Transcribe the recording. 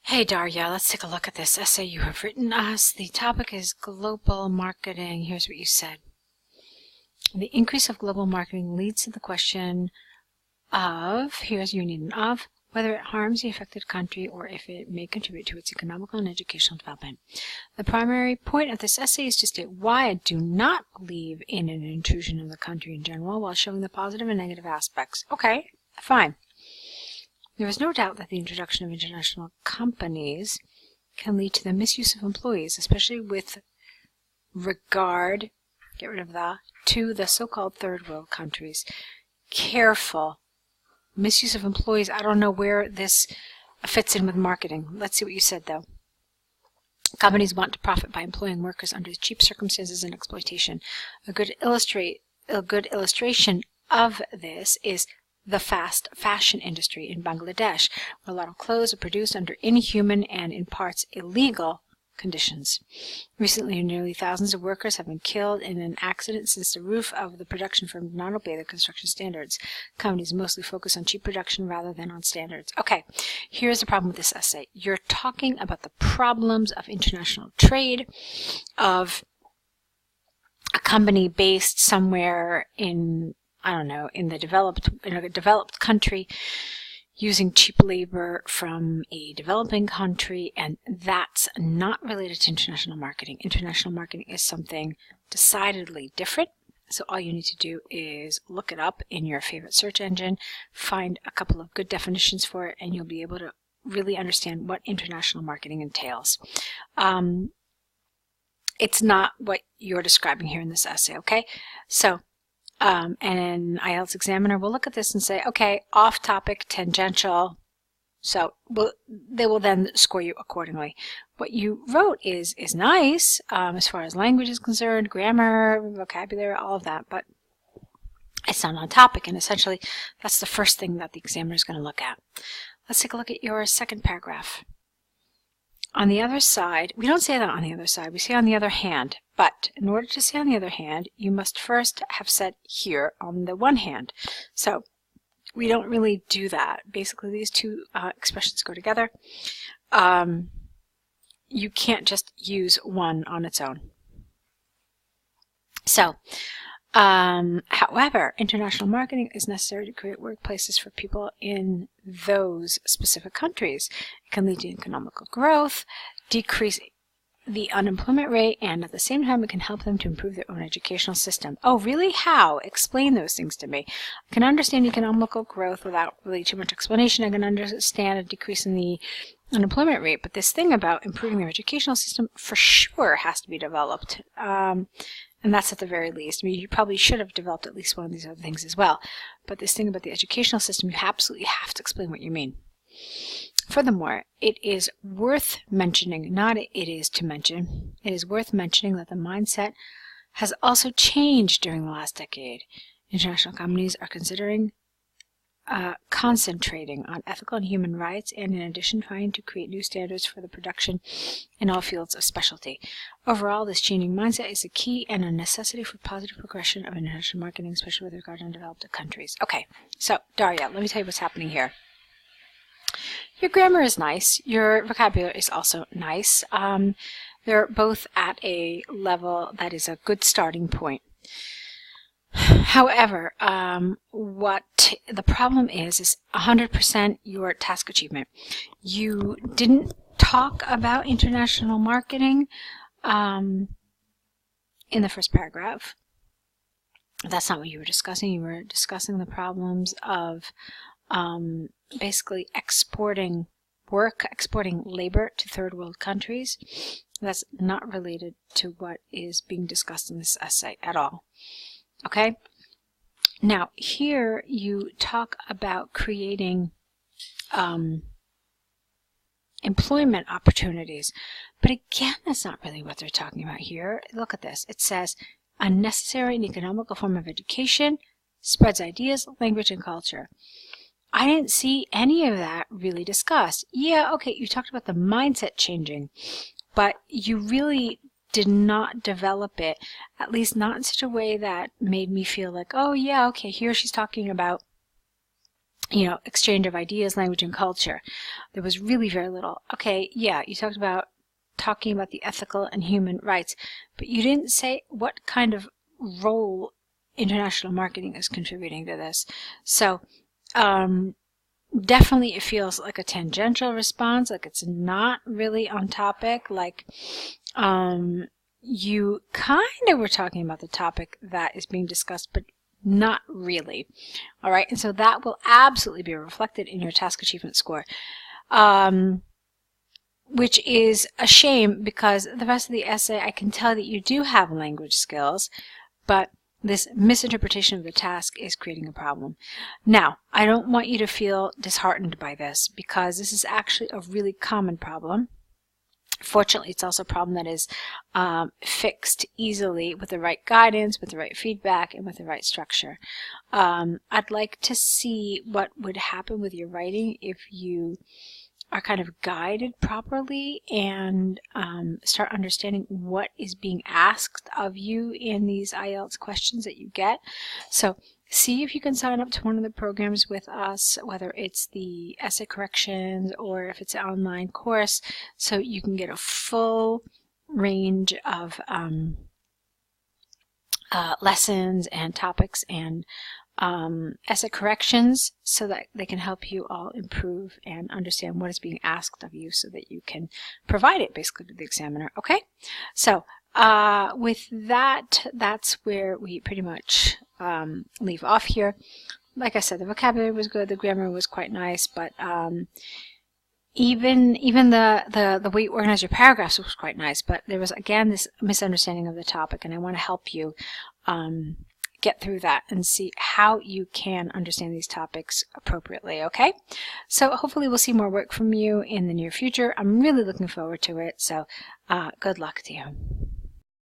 Hey Darja, let's take a look at this essay you have written us. The topic is global marketing. Here's what you said. The increase of global marketing leads to the question of, here's your need of, whether it harms the affected country or if it may contribute to its economical and educational development. The primary point of this essay is to state why I do not believe in an intrusion of the country in general while showing the positive and negative aspects. Okay, fine. There is no doubt that the introduction of international companies can lead to the misuse of employees, especially with regard, get rid of the, to the so-called third world countries. Careful. Misuse of employees, I don't know where this fits in with marketing. Let's see what you said, though. Companies want to profit by employing workers under cheap circumstances and exploitation. A good illustration of this is the fast fashion industry in Bangladesh, where a lot of clothes are produced under inhuman and, in parts, illegal conditions. Recently, nearly thousands of workers have been killed in an accident since the roof of the production firm did not obey the construction standards. Companies mostly focus on cheap production rather than on standards. Okay, here's the problem with this essay. You're talking about the problems of international trade, of a company based somewhere in, I don't know, in a developed country, using cheap labor from a developing country, and that's not related to international marketing. International marketing is something decidedly different. So all you need to do is look it up in your favorite search engine, find a couple of good definitions for it, and you'll be able to really understand what international marketing entails. It's not what you're describing here in this essay, okay? So, and an IELTS examiner will look at this and say, okay, off topic, tangential, so they will then score you accordingly. What you wrote is nice as far as language is concerned, grammar, vocabulary, all of that, but it's not on topic, and essentially that's the first thing that the examiner is going to look at. Let's take a look at your second paragraph. On the other side, we don't say that on the other side, we say on the other hand, but in order to say on the other hand, you must first have said here on the one hand. So we don't really do that. Basically, these two expressions go together. You can't just use one on its own. So, however, international marketing is necessary to create workplaces for people in those specific countries. It can lead to economical growth, decrease the unemployment rate, and at the same time it can help them to improve their own educational system. Oh, really? How? Explain those things to me. I can understand economical growth without really too much explanation. I can understand a decrease in the unemployment rate, but this thing about improving their educational system for sure has to be developed. And that's at the very least. I mean, you probably should have developed at least one of these other things as well. But this thing about the educational system, you absolutely have to explain what you mean. Furthermore, it is worth mentioning, not it is to mention, it is worth mentioning that the mindset has also changed during the last decade. International companies are concentrating on ethical and human rights, and in addition trying to create new standards for the production in all fields of specialty. Overall, this changing mindset is a key and a necessity for positive progression of international marketing, especially with regard to undeveloped countries. Okay, so Darja, let me tell you what's happening here. Your grammar is nice. Your vocabulary is also nice. They're both at a level that is a good starting point. However, what the problem is 100% your task achievement. You didn't talk about international marketing in the first paragraph. That's not what you were discussing. You were discussing the problems of basically exporting labor to third world countries. That's not related to what is being discussed in this essay at all. Okay? Now, here you talk about creating employment opportunities. But again, that's not really what they're talking about here. Look at this. It says, a necessary and economical form of education spreads ideas, language, and culture. I didn't see any of that really discussed. Yeah, okay, you talked about the mindset changing, but you really did not develop it, at least not in such a way that made me feel like, oh yeah, okay, here she's talking about exchange of ideas, language, and culture. There was really very little. Okay, yeah, you talked about talking about the ethical and human rights, but you didn't say what kind of role international marketing is contributing to this. So definitely it feels like a tangential response, like it's not really on topic, like you kind of were talking about the topic that is being discussed, but not really. All right, and so that will absolutely be reflected in your task achievement score, which is a shame because the rest of the essay, I can tell that you do have language skills, but this misinterpretation of the task is creating a problem. Now, I don't want you to feel disheartened by this because this is actually a really common problem. Fortunately, it's also a problem that is fixed easily with the right guidance, with the right feedback, and with the right structure. I'd like to see what would happen with your writing if you are kind of guided properly and start understanding what is being asked of you in these IELTS questions that you get. So see if you can sign up to one of the programs with us, whether it's the essay corrections or if it's an online course, so you can get a full range of lessons and topics and essay corrections so that they can help you all improve and understand what is being asked of you so that you can provide it basically to the examiner. Okay, so with that, that's where we pretty much leave off here. Like I said, the vocabulary was good, the grammar was quite nice, but even the way you organize your paragraphs was quite nice, but there was again this misunderstanding of the topic, and I want to help you get through that and see how you can understand these topics appropriately, okay? So hopefully we'll see more work from you in the near future. I'm really looking forward to it, so good luck to you.